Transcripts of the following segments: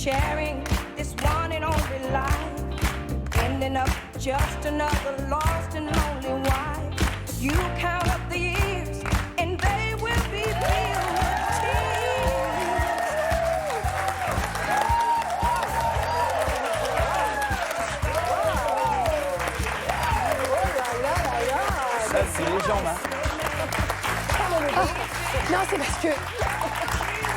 sharing this one and only life, ending up just another lost and lonely wife. You count up the years and they will be filled with tears. Ça, c'est les jambes, hein. Non, c'est parce que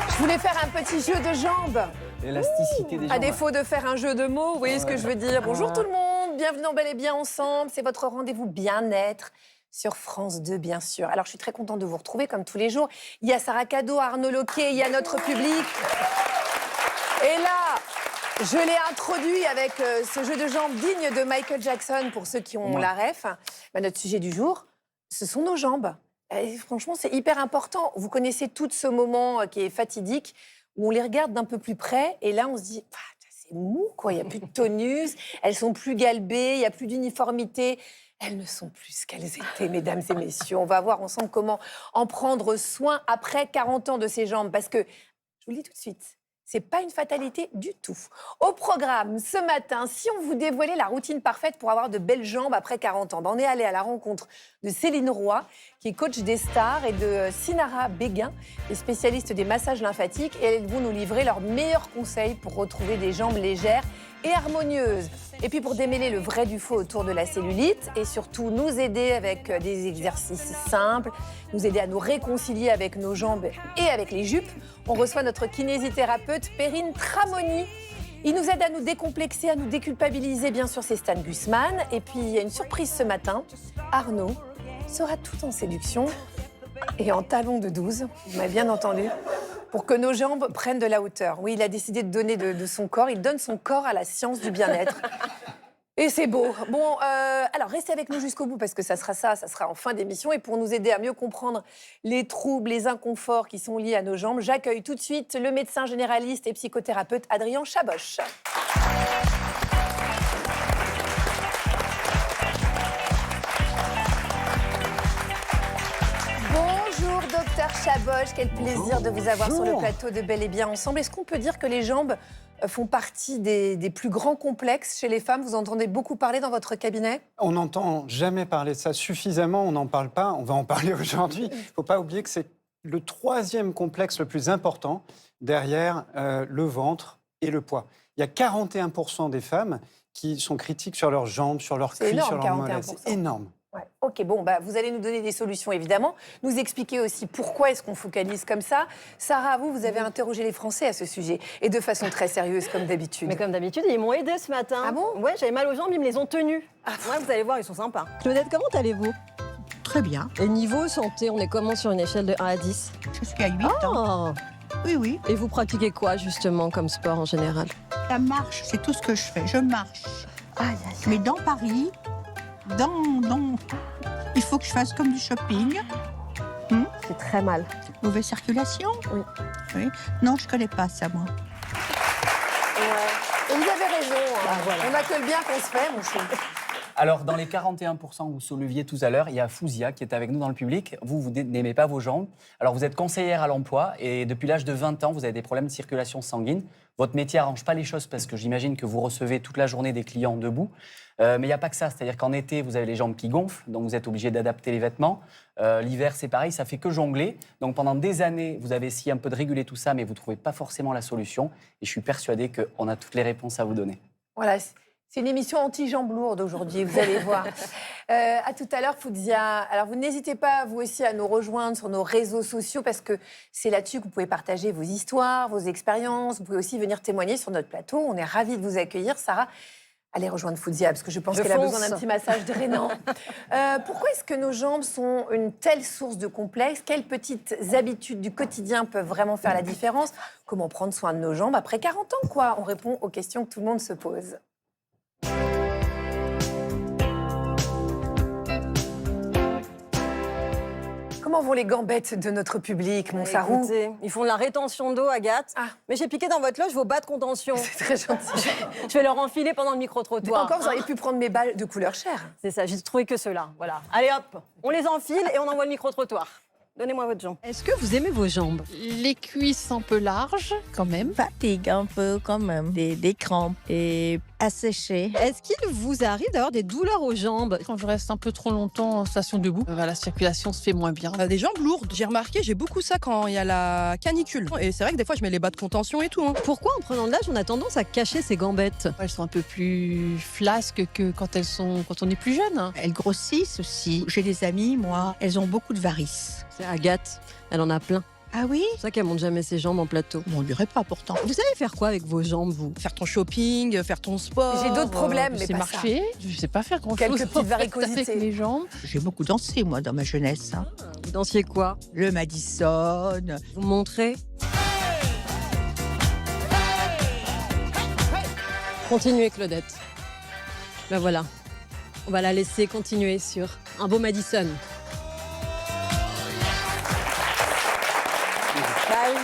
je voulais faire un petit jeu de jambes. L'élasticité des jambes. À défaut de faire un jeu de mots, vous voyez ce que je veux dire. Bonjour tout le monde, bienvenue dans Bel et Bien Ensemble. C'est votre rendez-vous bien-être sur France 2, bien sûr. Alors, je suis très contente de vous retrouver, comme tous les jours. Il y a Sarah Cado, Arnaud Loquet, il y a notre public. Et là, je l'ai introduit avec ce jeu de jambes digne de Michael Jackson, pour ceux qui ont la ref. Bah, notre sujet du jour, ce sont nos jambes. Et franchement, c'est hyper important. Vous connaissez tout ce moment qui est fatidique, où on les regarde d'un peu plus près, et là, on se dit, c'est mou, quoi. Il n'y a plus de tonus, elles sont plus galbées, il n'y a plus d'uniformité. Elles ne sont plus ce qu'elles étaient, mesdames et messieurs. On va voir ensemble comment en prendre soin après 40 ans de ces jambes. Parce que, je vous le dis tout de suite, c'est pas une fatalité du tout. Au programme, ce matin, si on vous dévoilait la routine parfaite pour avoir de belles jambes après 40 ans, on est allé à la rencontre de Céline Roy, qui est coach des stars, et de Sinara Béguin, les spécialistes des massages lymphatiques. Et elles vont nous livrer leurs meilleurs conseils pour retrouver des jambes légères et harmonieuses. Et puis pour démêler le vrai du faux autour de la cellulite, et surtout nous aider avec des exercices simples, nous aider à nous réconcilier avec nos jambes et avec les jupes, on reçoit notre kinésithérapeute Perrine Tramoni. Il nous aide à nous décomplexer, à nous déculpabiliser, bien sûr, c'est Stan Gusman. Et puis il y a une surprise ce matin, Arnaud sera tout en séduction et en talons de 12, vous m'avez bien entendu, pour que nos jambes prennent de la hauteur. Oui, il a décidé de donner de son corps. Il donne son corps à la science du bien-être. Et c'est beau. Bon, alors restez avec nous jusqu'au bout, parce que ça sera en fin d'émission. Et pour nous aider à mieux comprendre les troubles, les inconforts qui sont liés à nos jambes, j'accueille tout de suite le médecin généraliste et psychothérapeute Adrien Chaboch. Docteur Chaboch, quel plaisir de vous avoir sur le plateau de Bel et Bien Ensemble. Est-ce qu'on peut dire que les jambes font partie des plus grands complexes chez les femmes? Vous entendez beaucoup parler dans votre cabinet? On n'entend jamais parler de ça suffisamment, on n'en parle pas, on va en parler aujourd'hui. Il ne faut pas oublier que c'est le troisième complexe le plus important derrière le ventre et le poids. Il y a 41% des femmes qui sont critiques sur leurs jambes, sur leurs cuisses, sur leurs mollets. C'est énorme. Ouais. Ok, bon, vous allez nous donner des solutions, évidemment. Nous expliquer aussi pourquoi est-ce qu'on focalise comme ça. Sarah, vous avez interrogé les Français à ce sujet, et de façon très sérieuse, comme d'habitude. Mais comme d'habitude, ils m'ont aidé ce matin. Ah bon? Ouais, j'avais mal aux jambes, ils me les ont tenues. Ouais, vous allez voir, ils sont sympas. Claudette, comment allez-vous? Très bien. Et niveau santé, on est comment sur une échelle de 1 à 10? Jusqu'à 8 ans. Oui, oui. Et vous pratiquez quoi, justement, comme sport en général? La marche, c'est tout ce que je fais. Je marche. Mais dans Paris, il faut que je fasse comme du shopping. C'est très mal. Mauvaise circulation? Oui. Non, je connais pas ça, moi. Ouais. Et vous avez raison. Voilà. On n'a que le bien qu'on se fait, mon chou. Alors, dans les 41% que vous souleviez tout à l'heure, il y a Fouzia qui est avec nous dans le public. Vous n'aimez pas vos jambes. Alors, vous êtes conseillère à l'emploi et depuis l'âge de 20 ans, vous avez des problèmes de circulation sanguine. Votre métier n'arrange pas les choses parce que j'imagine que vous recevez toute la journée des clients debout. Mais il n'y a pas que ça. C'est-à-dire qu'en été, vous avez les jambes qui gonflent, donc vous êtes obligé d'adapter les vêtements. L'hiver, c'est pareil, ça fait que jongler. Donc, pendant des années, vous avez essayé un peu de réguler tout ça, mais vous ne trouvez pas forcément la solution. Et je suis persuadé qu'on a toutes les réponses à vous donner. Voilà. C'est une émission anti-jambes lourdes aujourd'hui, vous allez voir. À tout à l'heure, Fouzia. Alors, vous n'hésitez pas, vous aussi, à nous rejoindre sur nos réseaux sociaux, parce que c'est là-dessus que vous pouvez partager vos histoires, vos expériences. Vous pouvez aussi venir témoigner sur notre plateau. On est ravis de vous accueillir. Sarah, allez rejoindre Fouzia, parce que je pense qu'elle a besoin d'un petit massage drainant. Pourquoi est-ce que nos jambes sont une telle source de complexe? Quelles petites habitudes du quotidien peuvent vraiment faire la différence? Comment prendre soin de nos jambes après 40 ans, quoi? On répond aux questions que tout le monde se pose. Comment vont les gambettes de notre public, mon Sarou? Écoutez, ils font de la rétention d'eau, Agathe. Mais j'ai piqué dans votre loge vos bas de contention. C'est très gentil. Je vais leur enfiler pendant le micro-trottoir. Encore, vous auriez pu prendre mes balles de couleur chair. C'est ça, j'ai trouvé que ceux-là. Voilà. Allez hop, on les enfile et on envoie le micro-trottoir. Donnez-moi votre jambe. Est-ce que vous aimez vos jambes? Les cuisses un peu larges, quand même. Fatigue un peu quand même, des crampes et asséché. Est-ce qu'il vous arrive d'avoir des douleurs aux jambes? Quand je reste un peu trop longtemps en station debout, la circulation se fait moins bien. Des jambes lourdes. J'ai remarqué, j'ai beaucoup ça quand il y a la canicule. Et c'est vrai que des fois, je mets les bas de contention et tout. Pourquoi, en prenant de l'âge, on a tendance à cacher ses gambettes? Elles sont un peu plus flasques que quand on est plus jeune. Elles grossissent aussi. J'ai des amies, moi, elles ont beaucoup de varices. C'est Agathe, elle en a plein. Ah oui? C'est pour ça qu'elle monte jamais ses jambes en plateau. On dirait pas pourtant. Vous savez faire quoi avec vos jambes, vous? Faire ton shopping, faire ton sport. J'ai d'autres problèmes, Je mais sais pas marcher, je sais pas faire grand-chose. Quelques petites en fait, varicosités. avec mes jambes. J'ai beaucoup dansé, moi, dans ma jeunesse. Hein. Vous dansiez quoi? Le Madison. Vous me montrez? Continuez, Claudette. Ben voilà. On va la laisser continuer sur un beau Madison.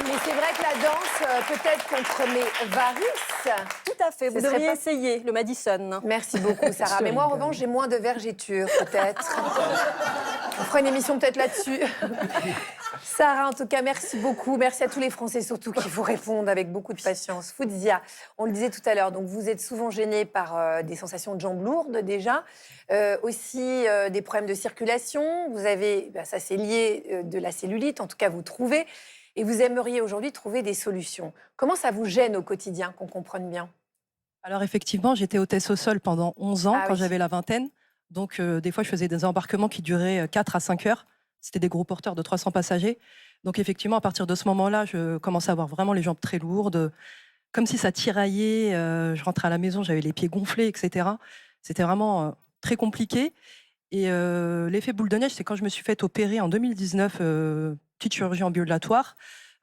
Mais c'est vrai que la danse, peut-être contre mes varices. Tout à fait. Vous Ce serait devriez pas- essayer le Madison. Merci beaucoup, Sarah. Mais moi, en revanche, j'ai moins de vergetures, peut-être. On fera une émission peut-être là-dessus. Sarah, en tout cas, merci beaucoup. Merci à tous les Français, surtout, qui vous répondent avec beaucoup de patience. Foudzia, on le disait tout à l'heure, donc vous êtes souvent gênée par des sensations de jambes lourdes, déjà. Aussi, des problèmes de circulation. Vous avez, ça c'est lié de la cellulite, en tout cas, vous trouvez. Et vous aimeriez aujourd'hui trouver des solutions. Comment ça vous gêne au quotidien, qu'on comprenne bien? Alors effectivement, j'étais hôtesse au sol pendant 11 ans, Ah quand oui. j'avais la vingtaine. Donc des fois, je faisais des embarquements qui duraient 4 à 5 heures. C'était des gros porteurs de 300 passagers. Donc effectivement, à partir de ce moment-là, je commençais à avoir vraiment les jambes très lourdes, comme si ça tiraillait. Je rentrais à la maison, j'avais les pieds gonflés, etc. C'était vraiment très compliqué. Et l'effet boule de neige, c'est quand je me suis fait opérer en 2019, petite chirurgie ambulatoire,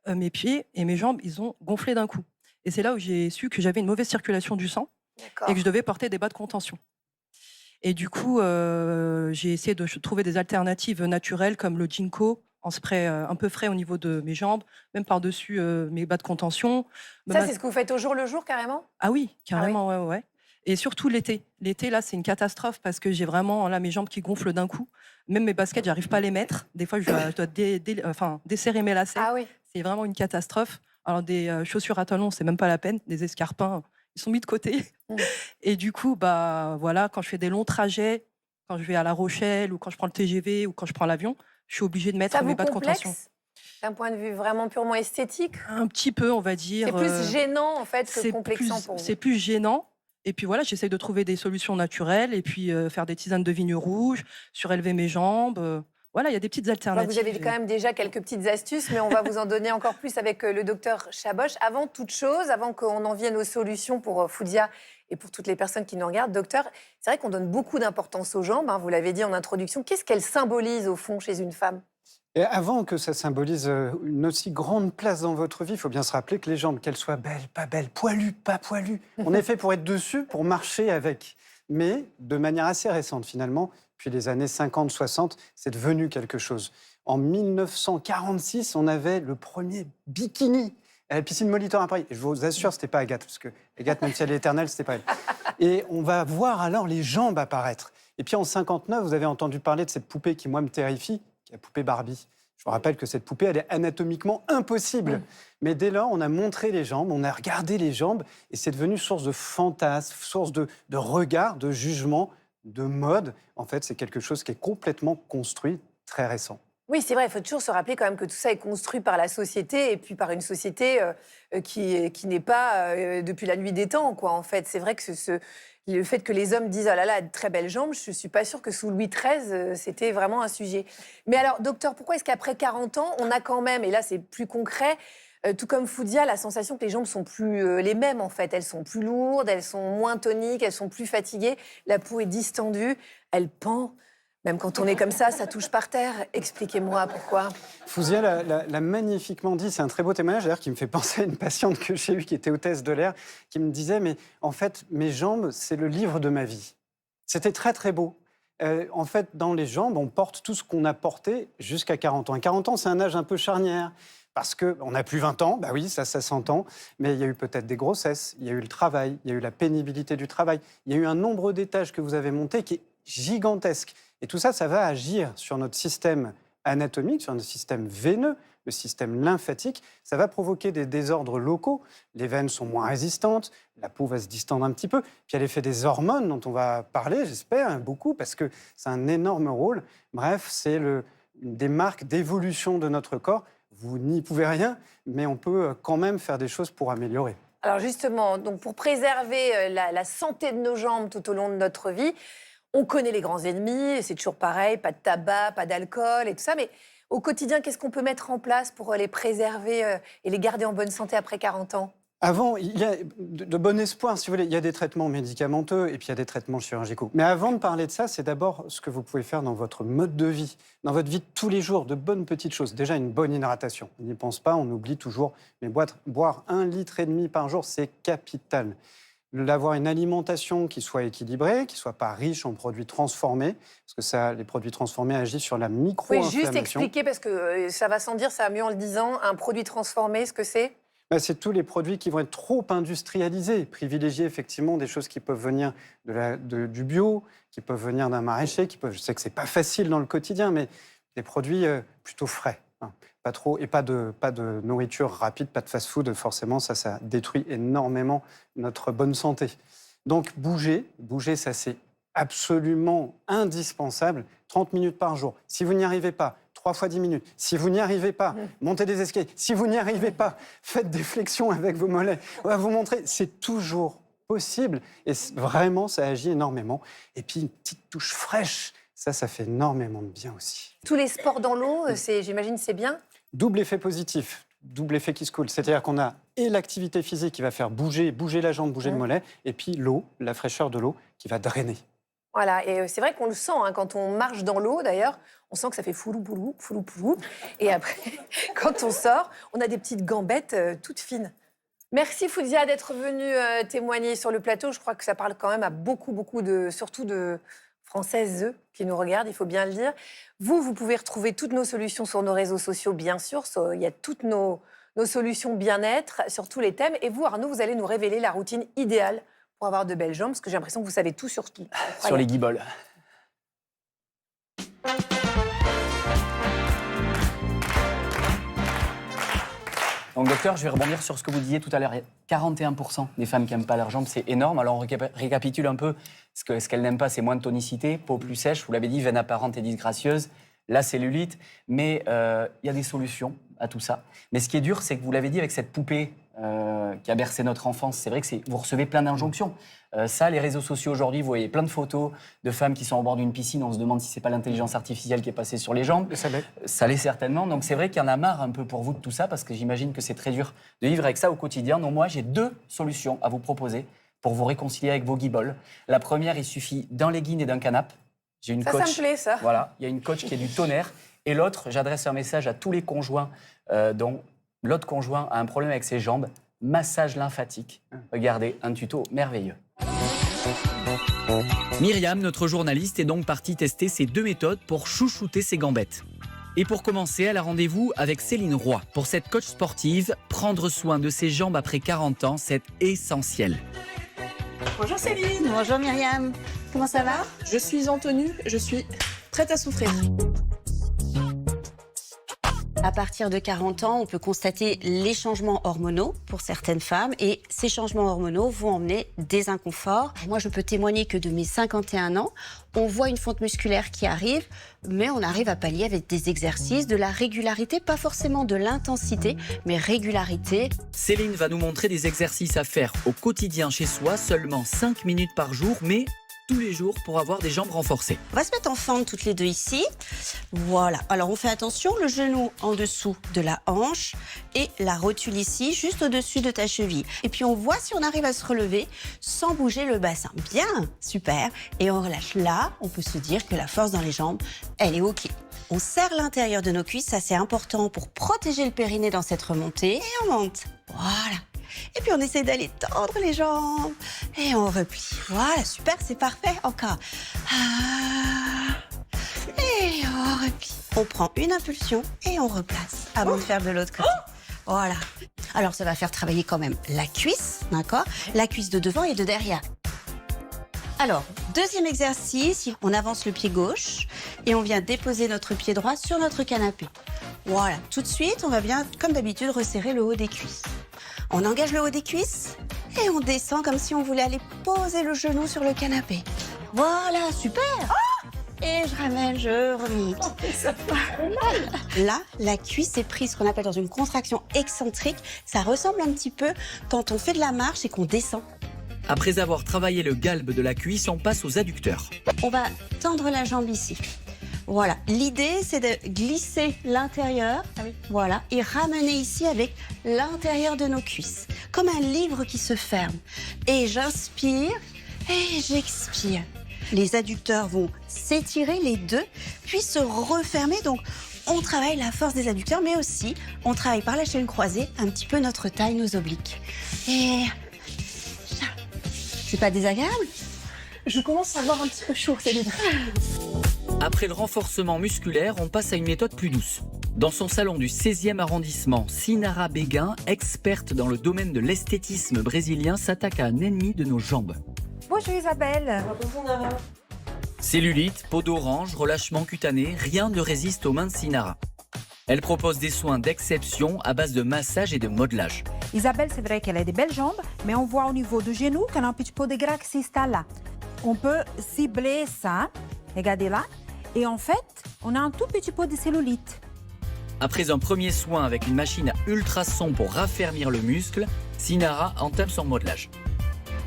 mes pieds et mes jambes, ils ont gonflé d'un coup. Et c'est là où j'ai su que j'avais une mauvaise circulation du sang D'accord. et que je devais porter des bas de contention. Et du coup, j'ai essayé de trouver des alternatives naturelles comme le Ginkgo, en spray un peu frais au niveau de mes jambes, même par-dessus mes bas de contention. Ça, c'est ce que vous faites au jour le jour, carrément? Ah oui, carrément, ouais. Et surtout l'été. L'été, là, c'est une catastrophe parce que j'ai vraiment là, mes jambes qui gonflent d'un coup. Même mes baskets, j'arrive pas à les mettre. Des fois, je dois desserrer mes lacets. Ah oui. C'est vraiment une catastrophe. Alors, des chaussures à talons, c'est même pas la peine. Des escarpins, ils sont mis de côté. Mmh. Et du coup, voilà, quand je fais des longs trajets, quand je vais à La Rochelle ou quand je prends le TGV ou quand je prends l'avion, je suis obligée de mettre Ça mes vous bas de contention. complexe d'un point de vue vraiment purement esthétique? Un petit peu, on va dire. C'est plus gênant, en fait, que c'est complexant plus, pour vous. c'est plus gênant. Et puis voilà, j'essaye de trouver des solutions naturelles et puis faire des tisanes de vigne rouge, surélever mes jambes. Voilà, il y a des petites alternatives. Vous avez quand même déjà quelques petites astuces, mais on va vous en donner encore plus avec le docteur Chaboch. Avant toute chose, avant qu'on en vienne aux solutions pour Foudzia et pour toutes les personnes qui nous regardent, docteur, c'est vrai qu'on donne beaucoup d'importance aux jambes, hein, vous l'avez dit en introduction. Qu'est-ce qu'elles symbolisent au fond chez une femme? Et avant que ça symbolise une aussi grande place dans votre vie, il faut bien se rappeler que les jambes, qu'elles soient belles, pas belles, poilues, pas poilues, on est fait pour être dessus, pour marcher avec. Mais de manière assez récente finalement, puis les années 50-60, c'est devenu quelque chose. En 1946, on avait le premier bikini à la piscine Molitor à Paris. Et je vous assure, ce n'était pas Agathe, parce que Agathe, même si elle est éternelle, ce n'était pas elle. Et on va voir alors les jambes apparaître. Et puis en 59, vous avez entendu parler de cette poupée qui, moi, me terrifie, qui est la poupée Barbie. Je vous rappelle que cette poupée, elle est anatomiquement impossible. Mais dès lors, on a montré les jambes, on a regardé les jambes, et c'est devenu source de fantasmes, source de regard, de jugement, de mode. En fait, c'est quelque chose qui est complètement construit, très récent. Oui, c'est vrai, il faut toujours se rappeler quand même que tout ça est construit par la société et puis par une société qui n'est pas depuis la nuit des temps, quoi, en fait. C'est vrai que le fait que les hommes disent « Oh là là, de très belles jambes », je ne suis pas sûre que sous Louis XIII, c'était vraiment un sujet. Mais alors, docteur, pourquoi est-ce qu'après 40 ans, on a quand même, et là c'est plus concret, tout comme Foudzia, la sensation que les jambes sont plus les mêmes, en fait. Elles sont plus lourdes, elles sont moins toniques, elles sont plus fatiguées, la peau est distendue, elle pend. Même quand on est comme ça touche par terre. Expliquez-moi pourquoi. Foudzia l'a magnifiquement dit, c'est un très beau témoignage d'ailleurs qui me fait penser à une patiente que j'ai eue qui était hôtesse de l'air, qui me disait « mais en fait, mes jambes, c'est le livre de ma vie ». C'était très très beau. En fait, dans les jambes, on porte tout ce qu'on a porté jusqu'à 40 ans. Et 40 ans, c'est un âge un peu charnière. Parce qu'on n'a plus 20 ans, bah oui, ça s'entend, mais il y a eu peut-être des grossesses, il y a eu le travail, il y a eu la pénibilité du travail, il y a eu un nombre d'étages que vous avez monté qui est gigantesque. Et tout ça, ça va agir sur notre système anatomique, sur notre système veineux, le système lymphatique. Ça va provoquer des désordres locaux. Les veines sont moins résistantes, la peau va se distendre un petit peu. Puis il y a l'effet des hormones dont on va parler, j'espère, beaucoup, parce que c'est un énorme rôle. Bref, c'est une des marques d'évolution de notre corps. Vous n'y pouvez rien, mais on peut quand même faire des choses pour améliorer. Alors justement, donc pour préserver la santé de nos jambes tout au long de notre vie, on connaît les grands ennemis, c'est toujours pareil, pas de tabac, pas d'alcool et tout ça, mais au quotidien, qu'est-ce qu'on peut mettre en place pour les préserver et les garder en bonne santé après 40 ans ? Avant, il y a de bon espoir, si vous voulez. Il y a des traitements médicamenteux et puis il y a des traitements chirurgicaux. Mais avant de parler de ça, c'est d'abord ce que vous pouvez faire dans votre mode de vie, dans votre vie de tous les jours, de bonnes petites choses. Déjà, une bonne hydratation. On n'y pense pas, on oublie toujours. Mais boire 1,5 litre par jour, c'est capital. D'avoir une alimentation qui soit équilibrée, qui ne soit pas riche en produits transformés, parce que les produits transformés agissent sur la micro-inflammation. Vous pouvez juste expliquer, parce que ça va sans dire, ça va mieux en le disant, un produit transformé, ce que c'est ? C'est tous les produits qui vont être trop industrialisés, privilégier effectivement des choses qui peuvent venir du bio, qui peuvent venir d'un maraîcher, je sais que c'est pas facile dans le quotidien, mais des produits plutôt frais, hein, pas trop, et pas de nourriture rapide, pas de fast-food, forcément ça détruit énormément notre bonne santé. Donc bouger, ça c'est absolument indispensable, 30 minutes par jour. Si vous n'y arrivez pas, 3 fois 10 minutes. Si vous n'y arrivez pas, montez des escaliers. Si vous n'y arrivez pas, faites des flexions avec vos mollets. On va vous montrer, c'est toujours possible. Et vraiment, ça agit énormément. Et puis, une petite touche fraîche, ça fait énormément de bien aussi. Tous les sports dans l'eau, j'imagine, c'est bien ? Double effet positif, double effet qui se coule. C'est-à-dire qu'on a et l'activité physique qui va faire bouger la jambe, bouger le mollet, et puis l'eau, la fraîcheur de l'eau qui va drainer. Voilà, et c'est vrai qu'on le sent, hein, quand on marche dans l'eau, d'ailleurs, on sent que ça fait foulou-poulou, foulou-poulou. Et après, quand on sort, on a des petites gambettes toutes fines. Merci Fouzia d'être venue témoigner sur le plateau. Je crois que ça parle quand même à beaucoup surtout de Françaises qui nous regardent, il faut bien le dire. Vous pouvez retrouver toutes nos solutions sur nos réseaux sociaux, bien sûr. Il y a toutes nos solutions bien-être sur tous les thèmes. Et vous, Arnaud, vous allez nous révéler la routine idéale pour avoir de belles jambes, parce que j'ai l'impression que vous savez tout sur tout. Sur les guiboles. Donc docteur, je vais rebondir sur ce que vous disiez tout à l'heure. 41% des femmes qui n'aiment pas leurs jambes, c'est énorme. Alors on récapitule un peu. Ce qu'elles n'aiment pas, c'est moins de tonicité, peau plus sèche, vous l'avez dit, veine apparente et disgracieuse, la cellulite. Mais il y a des solutions à tout ça. Mais ce qui est dur, c'est que vous l'avez dit avec cette poupée qui a bercé notre enfance. C'est vrai que vous recevez plein d'injonctions. Ça, les réseaux sociaux aujourd'hui, vous voyez plein de photos de femmes qui sont au bord d'une piscine. On se demande si c'est pas l'intelligence artificielle qui est passée sur les jambes. Ça l'est certainement. Donc c'est vrai qu'il y en a marre un peu pour vous de tout ça, parce que j'imagine que c'est très dur de vivre avec ça au quotidien. Donc moi, j'ai 2 solutions à vous proposer pour vous réconcilier avec vos guiboles. La première, il suffit d'un legging et d'un canapé. J'ai une coach. Ça me plaît, ça. Voilà, il y a une coach qui est du tonnerre. Et l'autre, j'adresse un message à tous les conjoints dont l'autre conjoint a un problème avec ses jambes. Massage lymphatique. Regardez, un tuto merveilleux. Myriam, notre journaliste, est donc partie tester ces 2 méthodes pour chouchouter ses gambettes. Et pour commencer, elle a rendez-vous avec Céline Roy. Pour cette coach sportive, prendre soin de ses jambes après 40 ans, c'est essentiel. Bonjour Céline. Bonjour Myriam. Comment ça va ? Je suis en tenue, je suis prête à souffrir. À partir de 40 ans, on peut constater les changements hormonaux pour certaines femmes et ces changements hormonaux vont emmener des inconforts. Moi, je peux témoigner que de mes 51 ans, on voit une fonte musculaire qui arrive, mais on arrive à pallier avec des exercices, de la régularité, pas forcément de l'intensité, mais régularité. Céline va nous montrer des exercices à faire au quotidien chez soi, seulement 5 minutes par jour, mais tous les jours pour avoir des jambes renforcées. On va se mettre en fente toutes les deux ici. Voilà. Alors on fait attention, le genou en dessous de la hanche et la rotule ici, juste au-dessus de ta cheville. Et puis on voit si on arrive à se relever sans bouger le bassin. Bien, super. Et on relâche là, on peut se dire que la force dans les jambes, elle est OK. On serre l'intérieur de nos cuisses, ça c'est important pour protéger le périnée dans cette remontée. Et on monte. Voilà. Et puis on essaie d'aller tendre les jambes. Et on replie. Voilà, super, c'est parfait. Encore. Et on replie. On prend une impulsion et on replace avant de faire de l'autre côté. Voilà. Alors ça va faire travailler quand même la cuisse, d'accord ? La cuisse de devant et de derrière. Alors, deuxième exercice, on avance le pied gauche et on vient déposer notre pied droit sur notre canapé. Voilà, tout de suite, on va bien, comme d'habitude, resserrer le haut des cuisses. On engage le haut des cuisses et on descend comme si on voulait aller poser le genou sur le canapé. Voilà, super. Et je ramène, je remonte. Là, la cuisse est prise, ce qu'on appelle dans une contraction excentrique. Ça ressemble un petit peu quand on fait de la marche et qu'on descend. Après avoir travaillé le galbe de la cuisse, on passe aux adducteurs. On va tendre la jambe ici. Voilà. L'idée, c'est de glisser l'intérieur, voilà, et ramener ici avec l'intérieur de nos cuisses, comme un livre qui se ferme. Et j'inspire et j'expire. Les adducteurs vont s'étirer, les deux, puis se refermer. Donc, on travaille la force des adducteurs, mais aussi, on travaille par la chaîne croisée un petit peu notre taille, nos obliques. Et c'est pas désagréable? Je commence à avoir un petit peu chaud, Céline. Après le renforcement musculaire, on passe à une méthode plus douce. Dans son salon du 16e arrondissement, Sinara Béguin, experte dans le domaine de l'esthétisme brésilien, s'attaque à un ennemi de nos jambes. Bonjour Isabelle. Bonjour Nara. Cellulite, peau d'orange, relâchement cutané, rien ne résiste aux mains de Sinara. Elle propose des soins d'exception à base de massage et de modelage. Isabelle, c'est vrai qu'elle a des belles jambes, mais on voit au niveau du genou qu'elle a un petit peu de gras qui s'installe là. On peut cibler ça, regardez là, et en fait, on a un tout petit peu de cellulite. Après un premier soin avec une machine à ultrasons pour raffermir le muscle, Sinara entame son modelage.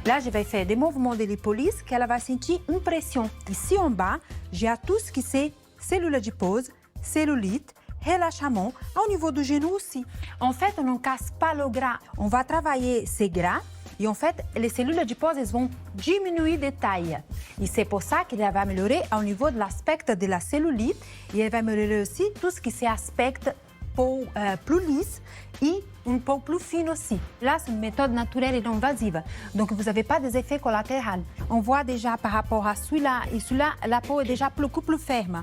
Là, je vais faire des mouvements de lipolyse qu'elle va sentir une pression. Ici en bas, j'ai tout ce qui c'est cellule adipose, cellulite, relâchement, au niveau du genou aussi. En fait, on ne casse pas le gras. On va travailler ces gras et en fait, les cellules adiposes elles vont diminuer de taille. Et c'est pour ça qu'elle va améliorer au niveau de l'aspect de la cellulite et elle va améliorer aussi tout ce qui c'est aspect peau plus lisse et une peau plus fine aussi. Là, c'est une méthode naturelle et non invasive. Donc, vous n'avez pas des effets collatéraux. On voit déjà par rapport à celui-là et celui-là, la peau est déjà beaucoup plus ferme.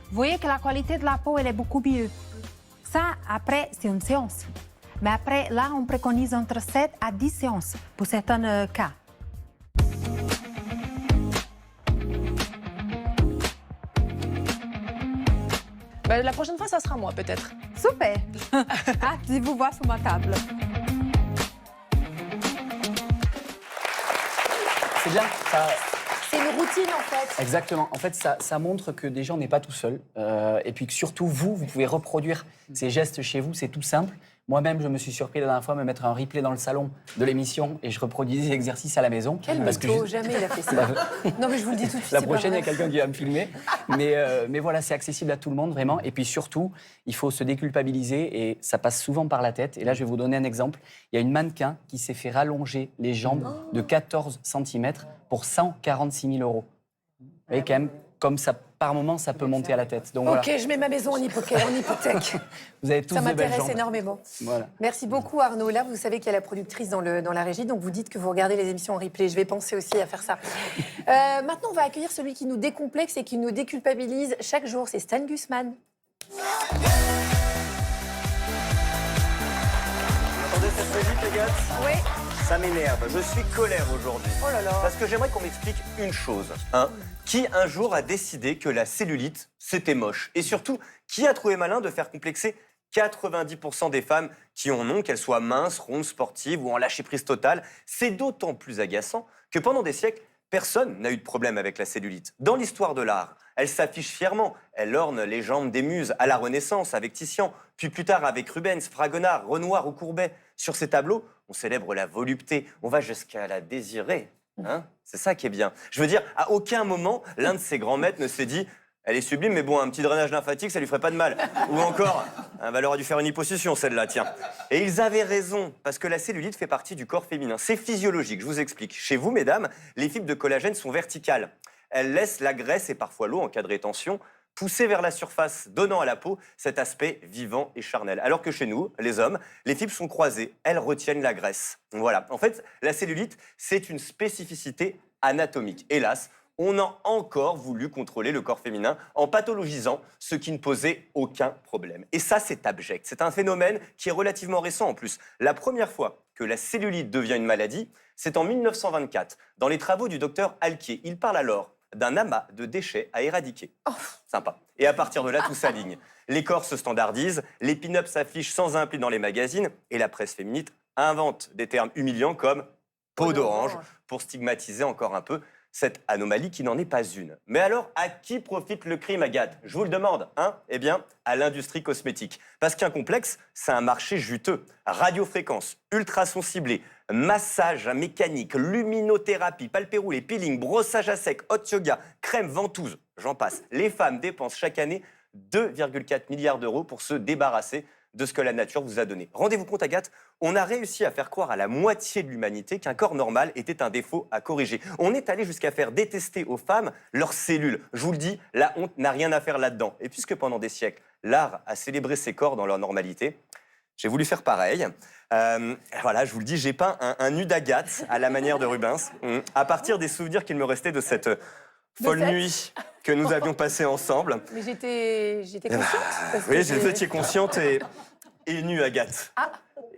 Vous voyez que la qualité de la peau, elle est beaucoup mieux. Ça, après, c'est une séance. Mais après, là, on préconise entre 7 à 10 séances pour certains cas. Bah, la prochaine fois, ça sera moi, peut-être. Super. Ah, je vous vois sur ma table. C'est bien. C'est une routine en fait. Exactement. En fait, ça montre que déjà, on n'est pas tout seul. Et puis que surtout, vous pouvez reproduire ces gestes chez vous. C'est tout simple. Moi-même, je me suis surpris la dernière fois à me mettre un replay dans le salon de l'émission et je reproduisais des exercices à la maison. Quel mytho, jamais il a fait ça. Non, mais je vous le dis tout de suite. La prochaine, il y a quelqu'un qui va me filmer. Mais voilà, c'est accessible à tout le monde, vraiment. Et puis surtout, il faut se déculpabiliser et ça passe souvent par la tête. Et là, je vais vous donner un exemple. Il y a une mannequin qui s'est fait rallonger les jambes de 14 cm pour 146 000 €. Vous voyez, quand même, comme ça, par moment, ça peut monter à la tête. Donc, ok, voilà. je mets ma maison en hypothèque. Vous avez tous Ça de belles m'intéresse jambes. énormément. Voilà. Merci beaucoup Arnaud. Là, vous savez qu'il y a la productrice dans la régie, donc vous dites que vous regardez les émissions en replay. Je vais penser aussi à faire ça. Maintenant, on va accueillir celui qui nous décomplexe et qui nous déculpabilise chaque jour. C'est Stan Gusman. Attendez cette musique, les gars. Oui. Ça m'énerve. Je suis colère aujourd'hui. Oh là là. Parce que j'aimerais qu'on m'explique une chose. Qui un jour a décidé que la cellulite, c'était moche? Et surtout, qui a trouvé malin de faire complexer 90% des femmes qui en ont, qu'elles soient minces, rondes, sportives ou en lâcher-prise totale? C'est d'autant plus agaçant que pendant des siècles, personne n'a eu de problème avec la cellulite. Dans l'histoire de l'art, elle s'affiche fièrement. Elle orne les jambes des muses à la Renaissance avec Titian, puis plus tard avec Rubens, Fragonard, Renoir ou Courbet. Sur ces tableaux, on célèbre la volupté. On va jusqu'à la désirer. Hein? C'est ça qui est bien. Je veux dire, à aucun moment, l'un de ses grands maîtres ne s'est dit « Elle est sublime, mais bon, un petit drainage lymphatique, ça lui ferait pas de mal. » Ou encore « Elle aurait dû faire une hyposuction, celle-là, tiens. » Et ils avaient raison, parce que la cellulite fait partie du corps féminin. C'est physiologique, je vous explique. Chez vous, mesdames, les fibres de collagène sont verticales. Elles laissent la graisse et parfois l'eau en cas de rétention pousser vers la surface, donnant à la peau cet aspect vivant et charnel. Alors que chez nous, les hommes, les fibres sont croisées, elles retiennent la graisse. Voilà. En fait, la cellulite, c'est une spécificité anatomique. Hélas, on a encore voulu contrôler le corps féminin en pathologisant ce qui ne posait aucun problème. Et ça, c'est abject. C'est un phénomène qui est relativement récent en plus. La première fois que la cellulite devient une maladie, c'est en 1924, dans les travaux du docteur Alquier. Il parle alors d'un amas de déchets à éradiquer. Sympa. Et à partir de là, tout s'aligne. Les corps se standardisent, les pin-ups s'affichent sans un pli dans les magazines, et la presse féminine invente des termes humiliants comme peau d'orange pour stigmatiser encore un peu cette anomalie qui n'en est pas une. Mais alors, à qui profite le crime, Agathe? Je vous le demande, hein? Eh bien, à l'industrie cosmétique. Parce qu'un complexe, c'est un marché juteux. Radiofréquence, ultrasons ciblés, massage mécanique, luminothérapie, palpéroulé, peeling, brossage à sec, hot yoga, crème, ventouse, j'en passe. Les femmes dépensent chaque année 2,4 milliards d'euros pour se débarrasser de ce que la nature vous a donné. Rendez-vous compte, Agathe, on a réussi à faire croire à la moitié de l'humanité qu'un corps normal était un défaut à corriger. On est allé jusqu'à faire détester aux femmes leurs cellules. Je vous le dis, la honte n'a rien à faire là-dedans. Et puisque pendant des siècles, l'art a célébré ces corps dans leur normalité, j'ai voulu faire pareil. Voilà, je vous le dis, j'ai peint un nu d'Agathe à la manière de Rubens, à partir des souvenirs qu'il me restait de cette folle nuit que nous avions passée ensemble. Mais j'étais consciente. Parce que Oui, vous étiez consciente et nue, Agathe.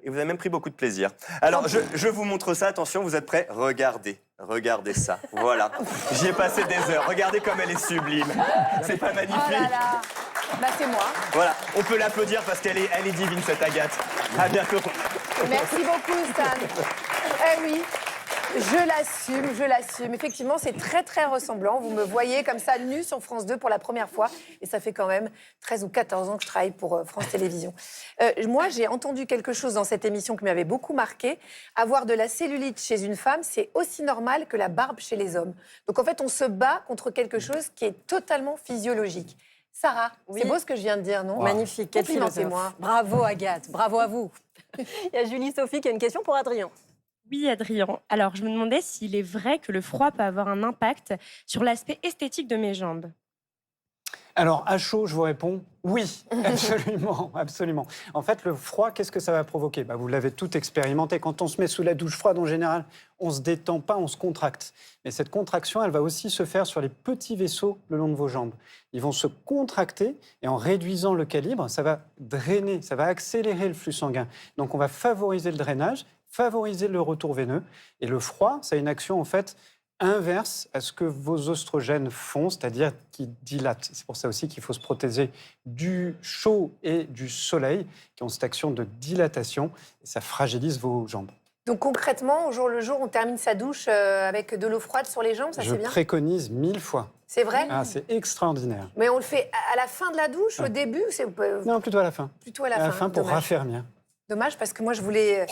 Et vous avez même pris beaucoup de plaisir. Alors, je vous montre ça. Attention, vous êtes prêts? Regardez. Regardez ça. Voilà. J'y ai passé des heures. Regardez comme elle est sublime. C'est pas magnifique? Oh là là. Bah, c'est moi. Voilà. On peut l'applaudir parce qu'elle est divine, cette Agathe. À bientôt. Merci beaucoup, Stan. Eh oui. Je l'assume. Effectivement, c'est très, très ressemblant. Vous me voyez comme ça, nue sur France 2 pour la première fois. Et ça fait quand même 13 ou 14 ans que je travaille pour France Télévisions. Moi, j'ai entendu quelque chose dans cette émission qui m'avait beaucoup marqué. Avoir de la cellulite chez une femme, c'est aussi normal que la barbe chez les hommes. Donc, en fait, on se bat contre quelque chose qui est totalement physiologique. Sarah, c'est beau ce que je viens de dire, non? Magnifique, quel philosophe. Moi. Bravo Agathe, bravo à vous. Il y a Julie Sophie qui a une question pour Adrien. Oui, Adrien. Alors, je me demandais s'il est vrai que le froid peut avoir un impact sur l'aspect esthétique de mes jambes. Alors, à chaud, je vous réponds oui, absolument, absolument. En fait, le froid, qu'est-ce que ça va provoquer? Vous l'avez tout expérimenté. Quand on se met sous la douche froide, en général, on ne se détend pas, on se contracte. Mais cette contraction, elle va aussi se faire sur les petits vaisseaux le long de vos jambes. Ils vont se contracter et en réduisant le calibre, ça va drainer, ça va accélérer le flux sanguin. Donc, on va favoriser le drainage, favoriser le retour veineux. Et le froid, ça a une action, en fait, inverse à ce que vos oestrogènes font, c'est-à-dire qui dilatent. C'est pour ça aussi qu'il faut se protéger du chaud et du soleil, qui ont cette action de dilatation, et ça fragilise vos jambes. Donc concrètement, au jour le jour, on termine sa douche avec de l'eau froide sur les jambes, ça c'est bien? Je préconise 1000 fois. C'est vrai? C'est extraordinaire. Mais on le fait à la fin de la douche, au début? Non, plutôt à la fin. Plutôt à la fin pour dommage. raffermir. Dommage, parce que moi, je voulais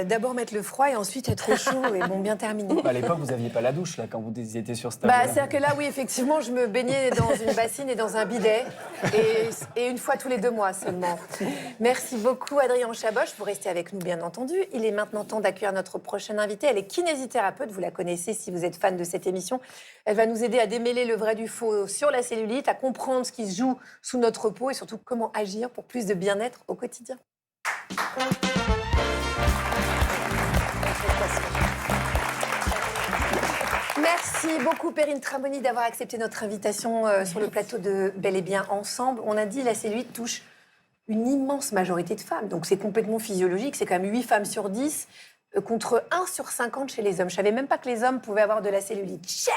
d'abord mettre le froid et ensuite être au chaud et bien terminé. À l'époque, vous n'aviez pas la douche, là, quand vous étiez sur ce tableau. C'est-à-dire que là, oui, effectivement, je me baignais dans une bassine et dans un bidet. Et une fois tous les 2 mois seulement. Merci beaucoup, Adrien Chaboch. Vous restez avec nous, bien entendu. Il est maintenant temps d'accueillir notre prochaine invitée. Elle est kinésithérapeute. Vous la connaissez si vous êtes fan de cette émission. Elle va nous aider à démêler le vrai du faux sur la cellulite, à comprendre ce qui se joue sous notre peau et surtout comment agir pour plus de bien-être au quotidien. Merci beaucoup Perrine Tramoni d'avoir accepté notre invitation sur le plateau de Bel et Bien Ensemble. On a dit la cellulite touche une immense majorité de femmes, donc c'est complètement physiologique, c'est quand même 8 femmes sur 10 contre 1 sur 50 chez les hommes. Je savais même pas que les hommes pouvaient avoir de la cellulite.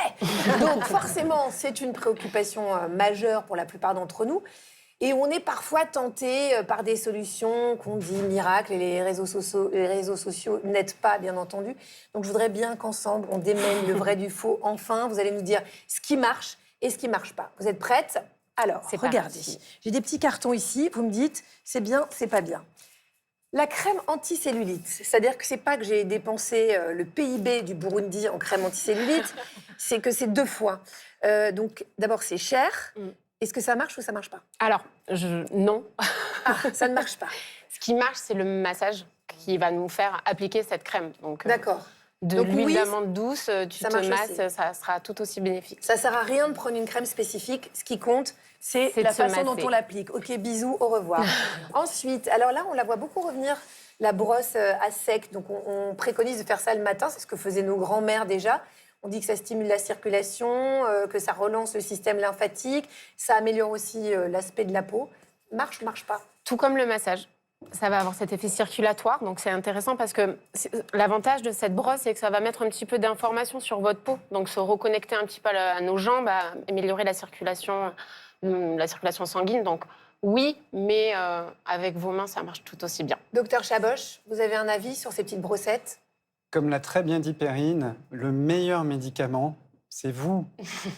Donc forcément, c'est une préoccupation majeure pour la plupart d'entre nous. Et on est parfois tenté par des solutions qu'on dit miracles, et les réseaux sociaux n'aident pas, bien entendu. Donc je voudrais bien qu'ensemble, on démêle le vrai du faux. Enfin, vous allez nous dire ce qui marche et ce qui ne marche pas. Vous êtes prêtes? Alors, regardez. J'ai des petits cartons ici. Vous me dites, c'est bien, c'est pas bien. La crème anticellulite, c'est-à-dire que c'est pas que j'ai dépensé le PIB du Burundi en crème anticellulite, c'est que c'est 2 fois. Donc d'abord, c'est cher. Est-ce que ça marche ou ça marche pas? Alors, non. Ça ne marche pas. Ce qui marche, c'est le massage qui va nous faire appliquer cette crème. D'accord. De l'huile d'amande douce, tu te masses, ça sera tout aussi bénéfique. Ça sert à rien de prendre une crème spécifique. Ce qui compte, c'est la façon dont on l'applique. Ok, bisous, au revoir. Ensuite, alors là, on la voit beaucoup revenir, la brosse à sec. Donc, on préconise de faire ça le matin. C'est ce que faisaient nos grands-mères déjà. On dit que ça stimule la circulation, que ça relance le système lymphatique, ça améliore aussi l'aspect de la peau. Marche ou marche pas? Tout comme le massage. Ça va avoir cet effet circulatoire, donc c'est intéressant parce que l'avantage de cette brosse, c'est que ça va mettre un petit peu d'information sur votre peau, donc se reconnecter un petit peu à nos jambes, améliorer la circulation sanguine. Donc oui, mais avec vos mains, ça marche tout aussi bien. Docteur Chaboch, vous avez un avis sur ces petites brossettes? Comme l'a très bien dit Perrine, le meilleur médicament, c'est vous.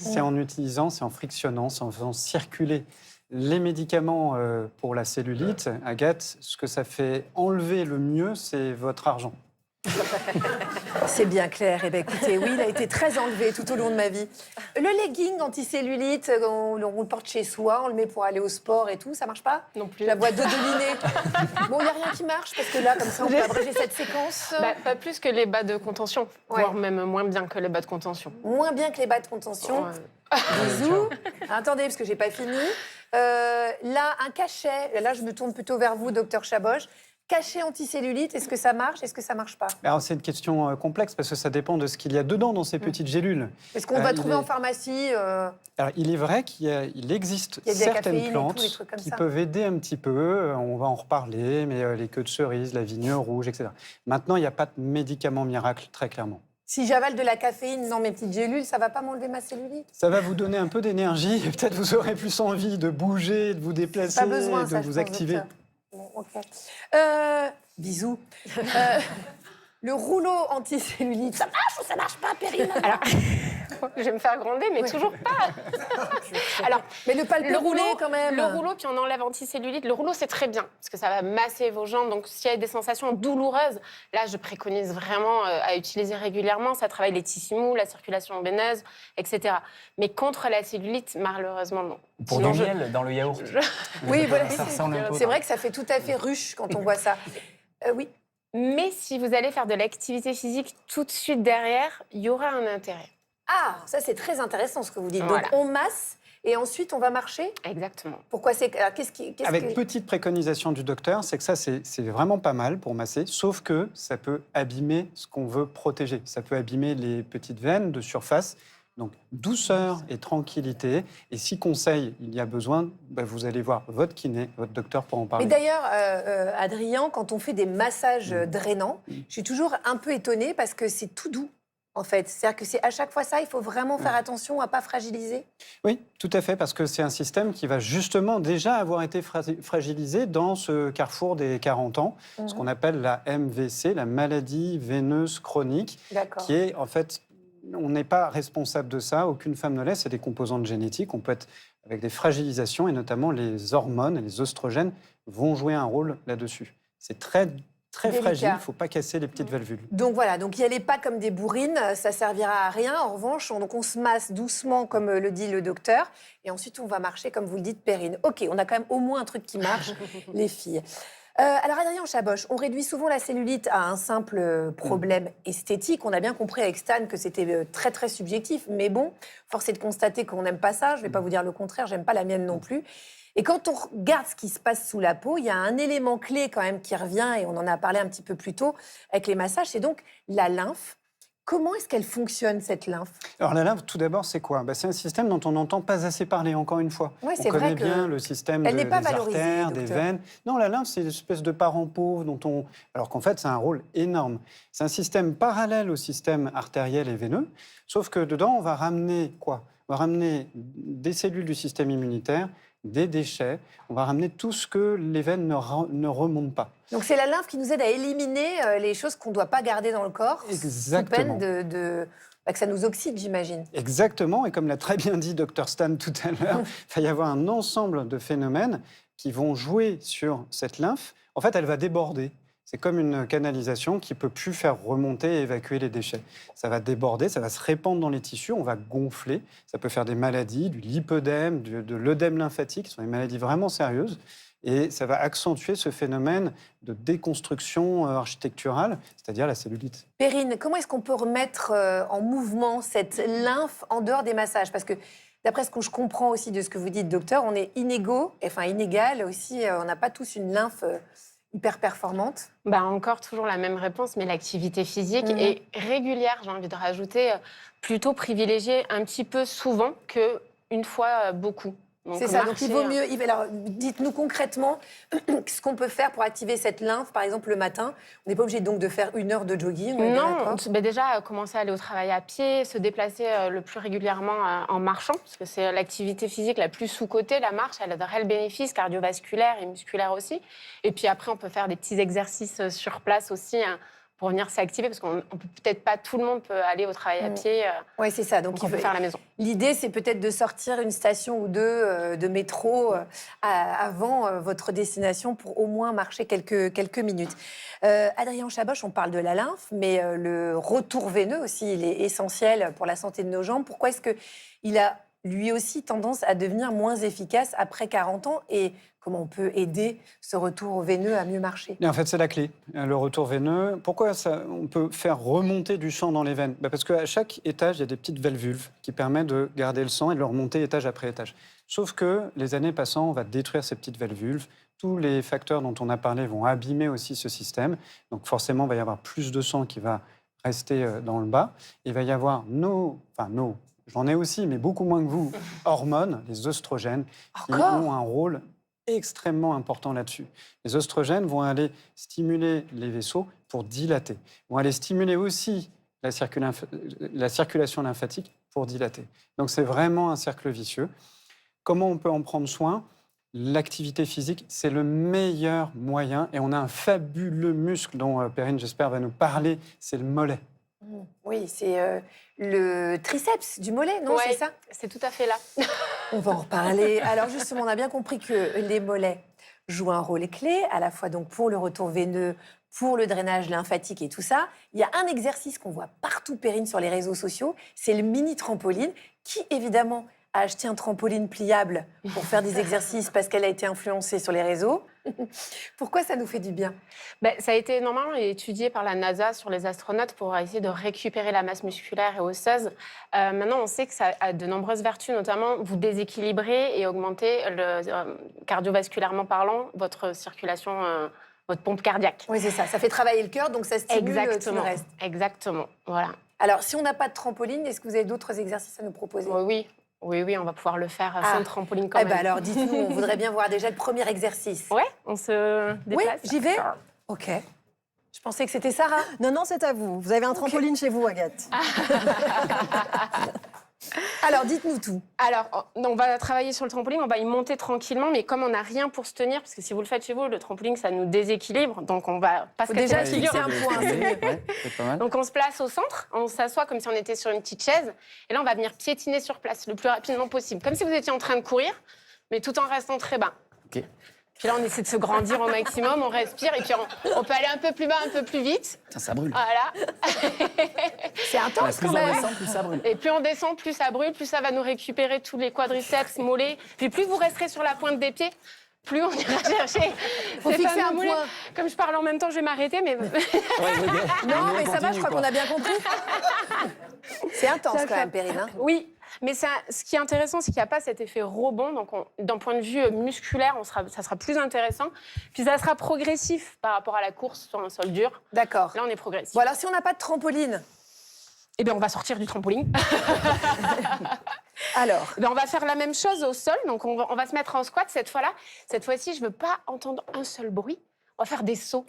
C'est en utilisant, c'est en frictionnant, c'est en faisant circuler. Les médicaments pour la cellulite, Agathe, ce que ça fait enlever le mieux, c'est votre argent. C'est bien clair. Eh bien, écoutez, oui, il a été très enlevé tout au long de ma vie. Le legging anticellulite, on le porte chez soi, on le met pour aller au sport et tout, ça marche pas? Non plus. La voix dodelinée. Bon, il n'y a rien qui marche, parce que là, comme ça, on peut abréger cette séquence. Pas plus que les bas de contention, voire même moins bien que les bas de contention. Moins bien que les bas de contention. Bisous. Attendez, parce que j'ai pas fini. Là, un cachet. Là, je me tourne plutôt vers vous, docteur Chaboch. Cachet anticellulite, est-ce que ça marche? Est-ce que ça marche pas? Alors, c'est une question complexe parce que ça dépend de ce qu'il y a dedans dans ces petites gélules. Est-ce qu'on va trouver en pharmacie Alors, il est vrai qu'il existe certaines plantes qui peuvent aider un petit peu. On va en reparler, mais les queues de cerise, la vigne rouge, etc. Maintenant, il n'y a pas de médicament miracle, très clairement. Si j'avale de la caféine dans mes petites gélules, ça va pas m'enlever ma cellulite? Ça va vous donner un peu d'énergie et peut-être vous aurez plus envie de bouger, de vous déplacer, pas besoin, de vous activer. Bon, ok. Bisous. Le rouleau anticellulite, ça marche ou ça marche pas, Perrine? Alors, je vais me faire gronder, mais toujours pas. Alors, mais le rouleau, quand même. Le rouleau, puis on enlève anticellulite. Le rouleau, c'est très bien, parce que ça va masser vos jambes. Donc, s'il y a des sensations douloureuses, là, je préconise vraiment à utiliser régulièrement. Ça travaille les tissus mous, la circulation veineuse, etc. Mais contre la cellulite, malheureusement, non. Pour du miel dans le yaourt. Oui, voilà. Ça ressemble un peu. C'est vrai que ça fait tout à fait ruche quand on voit ça. Oui. Mais si vous allez faire de l'activité physique tout de suite derrière, il y aura un intérêt. Ah, ça c'est très intéressant ce que vous dites. Voilà. Donc on masse et ensuite on va marcher? Exactement. Pourquoi c'est... Avec petite préconisation du docteur, c'est que ça c'est vraiment pas mal pour masser, sauf que ça peut abîmer ce qu'on veut protéger. Ça peut abîmer les petites veines de surface. Donc, douceur et tranquillité. Et si conseil il y a besoin, vous allez voir votre kiné, votre docteur pour en parler. Mais d'ailleurs, Adrien, quand on fait des massages drainants, je suis toujours un peu étonnée parce que c'est tout doux, en fait. C'est-à-dire que c'est à chaque fois ça, il faut vraiment faire attention à ne pas fragiliser? Oui, tout à fait, parce que c'est un système qui va justement déjà avoir été fragilisé dans ce carrefour des 40 ans, ce qu'on appelle la MVC, la maladie veineuse chronique, qui est en fait... On n'est pas responsable de ça, aucune femme ne l'est, c'est des composantes génétiques. On peut être avec des fragilisations et notamment les hormones et les oestrogènes vont jouer un rôle là-dessus. C'est très fragile, il ne faut pas casser les petites valvules. Donc voilà, donc n'y allez pas comme des bourrines, ça servira à rien. En revanche, on se masse doucement, comme le dit le docteur, et ensuite on va marcher, comme vous le dites, Perrine. Ok, on a quand même au moins un truc qui marche, les filles. Alors Adrien Chaboch, on réduit souvent la cellulite à un simple problème esthétique. On a bien compris avec Stan que c'était très très subjectif, mais bon, force est de constater qu'on n'aime pas ça. Je ne vais pas vous dire le contraire, j'aime pas la mienne non plus. Et quand on regarde ce qui se passe sous la peau, il y a un élément clé quand même qui revient, et on en a parlé un petit peu plus tôt avec les massages, c'est donc la lymphe. Comment est-ce qu'elle fonctionne, cette lymphe? Alors la lymphe, tout d'abord, c'est quoi? C'est un système dont on n'entend pas assez parler, encore une fois. Ouais, on connaît bien le système des artères, des veines. Non, la lymphe, c'est une espèce de parent pauvre dont on... Alors qu'en fait, c'est un rôle énorme. C'est un système parallèle au système artériel et veineux, sauf que dedans, on va ramener quoi? On va ramener des cellules du système immunitaire, des déchets, on va ramener tout ce que les veines ne remontent pas. Donc c'est la lymphe qui nous aide à éliminer les choses qu'on ne doit pas garder dans le corps. Exactement. Sous peine que ça nous oxyde, j'imagine. Exactement, et comme l'a très bien dit Dr Stan tout à l'heure, il va y avoir un ensemble de phénomènes qui vont jouer sur cette lymphe. En fait, elle va déborder. C'est comme une canalisation qui ne peut plus faire remonter et évacuer les déchets. Ça va déborder, ça va se répandre dans les tissus, on va gonfler. Ça peut faire des maladies, du lipœdème, de l'œdème lymphatique, qui sont des maladies vraiment sérieuses. Et ça va accentuer ce phénomène de déconstruction architecturale, c'est-à-dire la cellulite. Perrine, comment est-ce qu'on peut remettre en mouvement cette lymphe en dehors des massages? Parce que d'après ce que je comprends aussi de ce que vous dites, docteur, on est inégal aussi. On n'a pas tous une lymphe hyper performante? Encore toujours la même réponse, mais l'activité physique est régulière, j'ai envie de rajouter, plutôt privilégiée un petit peu souvent qu'une fois beaucoup. C'est ça, donc il vaut mieux. Alors, dites-nous concrètement ce qu'on peut faire pour activer cette lymphe, par exemple le matin. On n'est pas obligé donc de faire 1 heure de jogging. Non, déjà commencer à aller au travail à pied, se déplacer le plus régulièrement en marchant, parce que c'est l'activité physique la plus sous-cotée. La marche, elle a de réels bénéfices cardiovasculaires et musculaires aussi. Et puis après, on peut faire des petits exercices sur place aussi. Pour venir s'activer, parce qu'on peut peut-être pas, tout le monde peut aller au travail à pied. Oui, c'est ça. Donc on peut faire à la maison. L'idée, c'est peut-être de sortir une station ou deux de métro avant votre destination pour au moins marcher quelques minutes. Adrien Chaboch, on parle de la lymphe, mais le retour veineux aussi, il est essentiel pour la santé de nos jambes. Pourquoi est-ce qu'il a lui aussi tendance à devenir moins efficace après 40 ans et comment on peut aider ce retour veineux à mieux marcher? Et en fait, c'est la clé, le retour veineux. Pourquoi on peut faire remonter du sang dans les veines? Parce qu'à chaque étage, il y a des petites valvules qui permettent de garder le sang et de le remonter étage après étage. Sauf que les années passant, on va détruire ces petites valvules. Tous les facteurs dont on a parlé vont abîmer aussi ce système. Donc forcément, il va y avoir plus de sang qui va rester dans le bas. Il va y avoir j'en ai aussi, mais beaucoup moins que vous, hormones, les œstrogènes, qui ont un rôle extrêmement important là-dessus. Les œstrogènes vont aller stimuler les vaisseaux pour dilater, vont aller stimuler aussi la circulation lymphatique pour dilater. Donc c'est vraiment un cercle vicieux. Comment on peut en prendre soin? L'activité physique, c'est le meilleur moyen. Et on a un fabuleux muscle dont Perrine, j'espère, va nous parler, c'est le mollet. Oui, c'est le triceps du mollet, non? C'est ça? C'est tout à fait là. On va en reparler. Alors justement, on a bien compris que les mollets jouent un rôle clé, à la fois donc pour le retour veineux, pour le drainage lymphatique et tout ça. Il y a un exercice qu'on voit partout, Perrine, sur les réseaux sociaux, c'est le mini trampoline, qui évidemment a acheté un trampoline pliable pour faire des exercices parce qu'elle a été influencée sur les réseaux. Pourquoi ça nous fait du bien? Ça a été normalement étudié par la NASA sur les astronautes pour essayer de récupérer la masse musculaire et osseuse. Maintenant, on sait que ça a de nombreuses vertus, notamment vous déséquilibrer et augmenter, cardiovasculairement parlant, votre circulation, votre pompe cardiaque. Oui, c'est ça. Ça fait travailler le cœur, donc ça stimule tout le reste. Exactement, voilà. Alors, si on n'a pas de trampoline, est-ce que vous avez d'autres exercices à nous proposer? Oui, on va pouvoir le faire sans trampoline quand même. Alors, dites-nous, on voudrait bien voir déjà le premier exercice. Ouais, on se déplace. Oui, j'y vais. Ok. Je pensais que c'était Sarah. Non, c'est à vous. Vous avez un trampoline chez vous, Agathe. Alors, dites-nous tout. Alors, on va travailler sur le trampoline, on va y monter tranquillement, mais comme on n'a rien pour se tenir, parce que si vous le faites chez vous, le trampoline, ça nous déséquilibre, donc on va pas se casser la figure. C'est pas mal. Donc, on se place au centre, on s'assoit comme si on était sur une petite chaise, et là, on va venir piétiner sur place le plus rapidement possible, comme si vous étiez en train de courir, mais tout en restant très bas. Ok. Puis là, on essaie de se grandir au maximum, on respire, et puis on peut aller un peu plus bas, un peu plus vite. Ça brûle. Voilà. C'est intense quand même. Plus on descend, plus ça brûle. Et plus on descend, plus ça brûle, plus ça va nous récupérer tous les quadriceps, mollets. Puis plus vous resterez sur la pointe des pieds, plus on ira chercher. Faut fixer un point. Comme je parle en même temps, je vais m'arrêter, mais... Non, mais ça va, je crois qu'on a bien compris. C'est intense quand même, Perrine. Hein. Oui. Mais ce qui est intéressant, c'est qu'il n'y a pas cet effet rebond. Donc, d'un point de vue musculaire, ça sera plus intéressant. Puis, ça sera progressif par rapport à la course sur un sol dur. D'accord. Là, on est progressif. Bon, alors, si on n'a pas de trampoline? Eh bien, on va sortir du trampoline. Alors on va faire la même chose au sol. Donc, on va se mettre en squat cette fois-là. Cette fois-ci, je ne veux pas entendre un seul bruit. On va faire des sauts.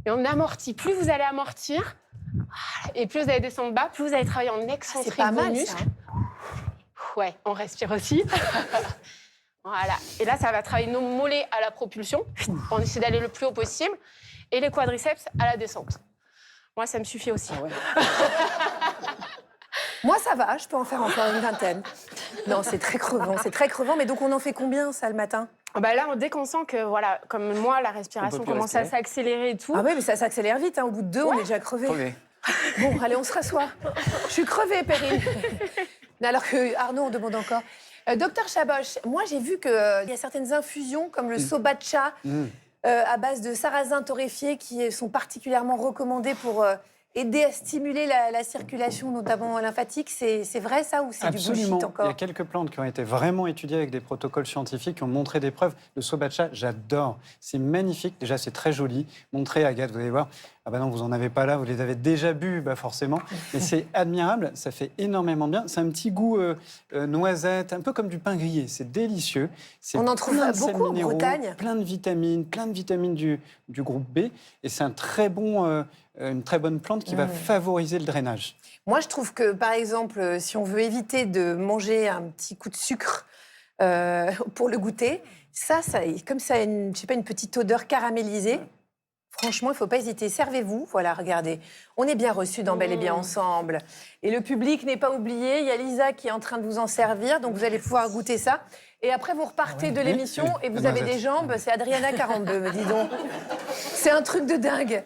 Et on amortit. Plus vous allez amortir, et plus vous allez descendre bas, plus vous allez travailler en excentrique vos muscles. Ouais, on respire aussi. Voilà. Et là, ça va travailler nos mollets à la propulsion. On essaie d'aller le plus haut possible. Et les quadriceps à la descente. Moi, ça me suffit aussi. Moi, ça va, je peux en faire encore une vingtaine. Non, c'est très crevant, mais donc on en fait combien, ça, le matin? Là, dès qu'on sent que, voilà, comme moi, la respiration commence à s'accélérer et tout. Ah oui, mais ça s'accélère vite, hein. Au bout de 2, on est déjà crevé. Bon, allez, on se rassoit. Je suis crevée, Perrine. Alors que Arnaud, on demande encore. Docteur Chaboch, moi, j'ai vu qu'il y a certaines infusions, comme le sobacha, à base de sarrasin torréfié, qui sont particulièrement recommandées pour aider à stimuler la circulation, notamment lymphatique. C'est vrai ça ou c'est du Absolument. bullshit encore? Il y a quelques plantes qui ont été vraiment étudiées avec des protocoles scientifiques, qui ont montré des preuves. Le sobacha, j'adore. C'est magnifique. Déjà, c'est très joli. Montrez, Agathe, vous allez voir. Ah ben non, vous n'en avez pas là, vous les avez déjà bu, bah forcément. Mais c'est admirable, ça fait énormément bien. C'est un petit goût noisette, un peu comme du pain grillé. C'est délicieux. On en trouve plein de beaucoup en sels minéraux, Bretagne. plein de vitamines du groupe B. Et c'est un très bon, une très bonne plante qui va favoriser le drainage. Moi, je trouve que, par exemple, si on veut éviter de manger un petit coup de sucre pour le goûter, comme ça a une petite odeur caramélisée, franchement, il ne faut pas hésiter. Servez-vous. Voilà, regardez. On est bien reçus dans Bel et Bien Ensemble. Et le public n'est pas oublié. Il y a Lisa qui est en train de vous en servir. Donc, vous allez pouvoir goûter ça. Et après, vous repartez de l'émission et vous avez des jambes. C'est Adriana 42, me dis donc. C'est un truc de dingue.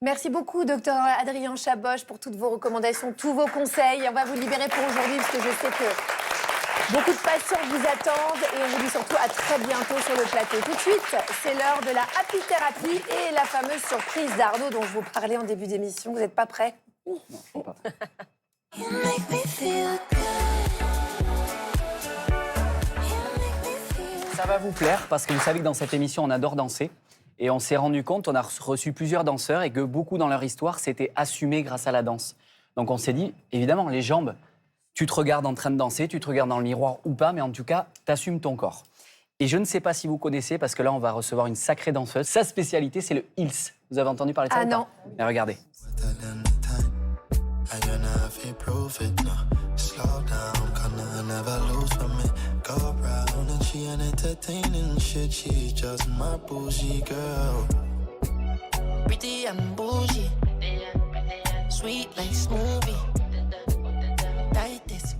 Merci beaucoup, docteur Adrien Chaboche, pour toutes vos recommandations, tous vos conseils. On va vous libérer pour aujourd'hui, parce que je sais que beaucoup de patients vous attendent. Et on vous dit surtout à très bientôt sur le plateau. Tout de suite, c'est l'heure de la happy thérapie et la fameuse surprise d'Arnaud dont je vous parlais en début d'émission. Vous n'êtes pas prêts? Non, pas. Ça va vous plaire parce que vous savez que dans cette émission, on adore danser. Et on s'est rendu compte, on a reçu plusieurs danseurs et que beaucoup dans leur histoire s'étaient assumés grâce à la danse. Donc on s'est dit, évidemment, les jambes, tu te regardes en train de danser, tu te regardes dans le miroir ou pas, mais en tout cas, t'assumes ton corps. Et je ne sais pas si vous connaissez, parce que là, on va recevoir une sacrée danseuse. Sa spécialité, c'est le heels. Vous avez entendu parler de ça ou pas? Non. Mais regardez.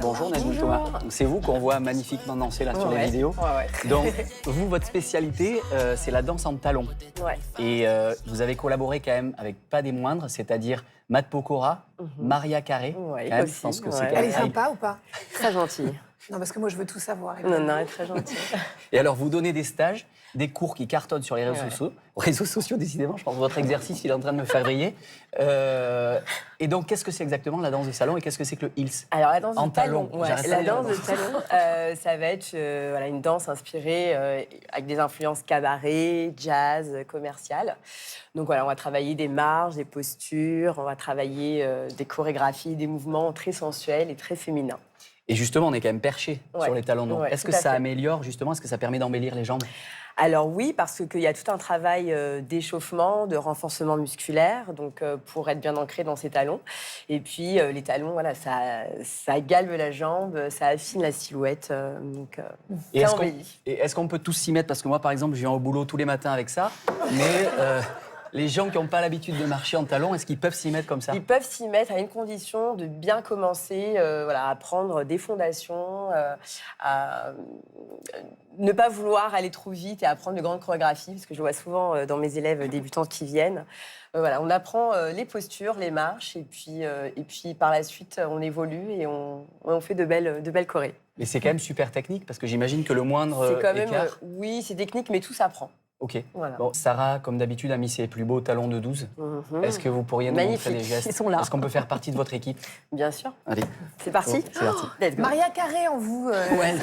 Bonjour Nadine Thomas. C'est vous qu'on voit magnifiquement danser là sur les vidéos. Ouais. Donc vous, votre spécialité, c'est la danse en talons. Ouais. Et vous avez collaboré quand même avec pas des moindres, c'est-à-dire Matt Pokora, Maria Carré. Ouais, quand même, aussi, je pense que c'est ouais. quand Elle même- est sympa ou pas? Très gentille. Non, parce que moi, je veux tout savoir. Non, elle est très gentille. Et alors, vous donnez des stages, des cours qui cartonnent sur les réseaux sociaux, décidément. Je pense que votre exercice, il est en train de me faire briller. Et donc, qu'est-ce que c'est exactement la danse de salon et qu'est-ce que c'est que le heels? Alors, la danse en de talon. talons. J'arrête pas La de dire danse de talon, ça va être une danse inspirée avec des influences cabaret, jazz, commercial. Donc voilà, on va travailler des marches, des postures, on va travailler des chorégraphies, des mouvements très sensuels et très féminins. Et justement, on est quand même perché sur les talons. Donc, est-ce que tout à ça fait. améliore justement? Est-ce que ça permet d'embellir les jambes? Alors oui, parce qu'il y a tout un travail d'échauffement, de renforcement musculaire, donc pour être bien ancré dans ces talons. Et puis les talons, voilà, ça galbe la jambe, ça affine la silhouette, donc Et ça est-ce embellit. qu'on peut tous s'y mettre? Parce que moi, par exemple, je viens au boulot tous les matins avec ça. Mais les gens qui n'ont pas l'habitude de marcher en talons, est-ce qu'ils peuvent s'y mettre comme ça? Ils peuvent s'y mettre à une condition de bien commencer à prendre des fondations, à ne pas vouloir aller trop vite et apprendre de grandes chorégraphies, parce que je vois souvent dans mes élèves débutants qui viennent. Voilà, on apprend les postures, les marches, et puis par la suite, on évolue et on fait de belles chorés. Mais c'est quand même super technique, parce que j'imagine que le moindre C'est quand même, écart... oui, c'est technique, mais tout s'apprend. Ok. Voilà. Bon, Sarah, comme d'habitude, a mis ses plus beaux talons de 12. Est-ce que vous pourriez nous montrer des gestes? Ils sont là. Est-ce qu'on peut faire partie de votre équipe? Bien sûr. Allez. C'est parti. Bon, c'est parti. Let's go. Maria Carré en vous. Ouais.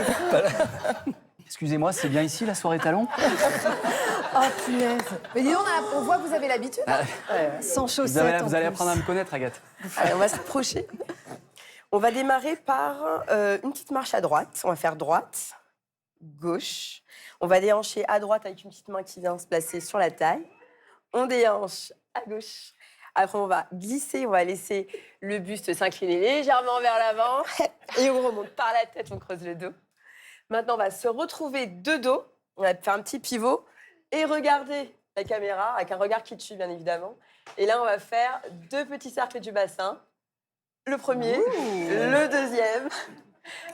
Excusez-moi, c'est bien ici la soirée talons? Oh, punaise. Mais dis donc, on voit que vous avez l'habitude. Ah. Sans Vous chaussettes. allez, en vous allez plus. apprendre à me connaître, Agathe. Allez, on va s'approcher. On va démarrer par une petite marche à droite. On va faire droite, gauche. On va déhancher à droite avec une petite main qui vient se placer sur la taille. On déhanche à gauche. Après, on va glisser, on va laisser le buste s'incliner légèrement vers l'avant. Et on remonte par la tête, on creuse le dos. Maintenant, on va se retrouver de dos. On va faire un petit pivot et regarder la caméra avec un regard qui tue, bien évidemment. Et là, on va faire 2 petits cercles du bassin. Le premier, le deuxième.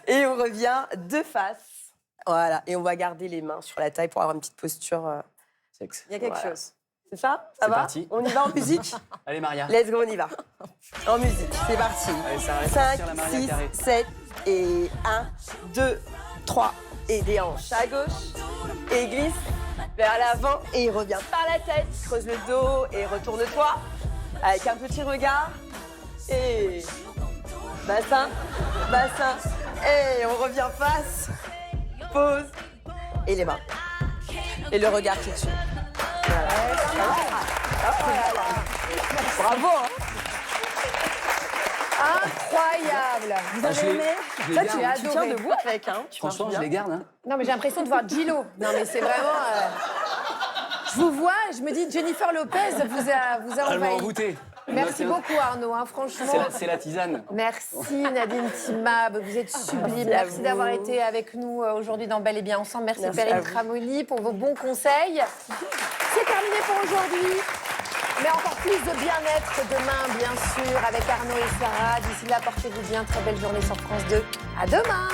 Et on revient de face. Voilà. Et on va garder les mains sur la taille pour avoir une petite posture. Sexe. Il y a quelque Voilà. chose. C'est ça? Ça C'est va? parti. On y va en musique? Allez, Maria. Let's go, on y va. En musique, c'est parti. Allez, ça va 5, sortir la Maria 6, Carré. 7 et 1, 2, 3. Et des hanches à gauche. Et glisse vers l'avant. Et revient par la tête. Creuse le dos et retourne-toi. Avec un petit regard. Et bassin, bassin. Et on revient face. Pause. Et les mains. Et le regard qui tue. Bravo, hein. Incroyable. Vous Ah, avez je l'ai- aimé je l'ai Ça, bien. tu as Tu tiens adoré. debout avec, hein. Tu Franchement, marches je bien. les garde. Hein. Non, mais j'ai l'impression de voir Gillo. Non, mais c'est vraiment... Je vous vois et je me dis, Jennifer Lopez vous a Elle m'a envahi. envoûté. Merci beaucoup, Arnaud, hein, franchement. C'est la tisane. Merci Nadine Timab, vous êtes sublime. à Merci vous. d'avoir été avec nous aujourd'hui dans Bel et Bien Ensemble. Merci, Merci à Perrine vous. Tramoni pour vos bons conseils. C'est terminé pour aujourd'hui. Mais encore plus de bien-être demain, bien sûr, avec Arnaud et Sarah. D'ici là, portez-vous bien. Très belle journée sur France 2. À demain.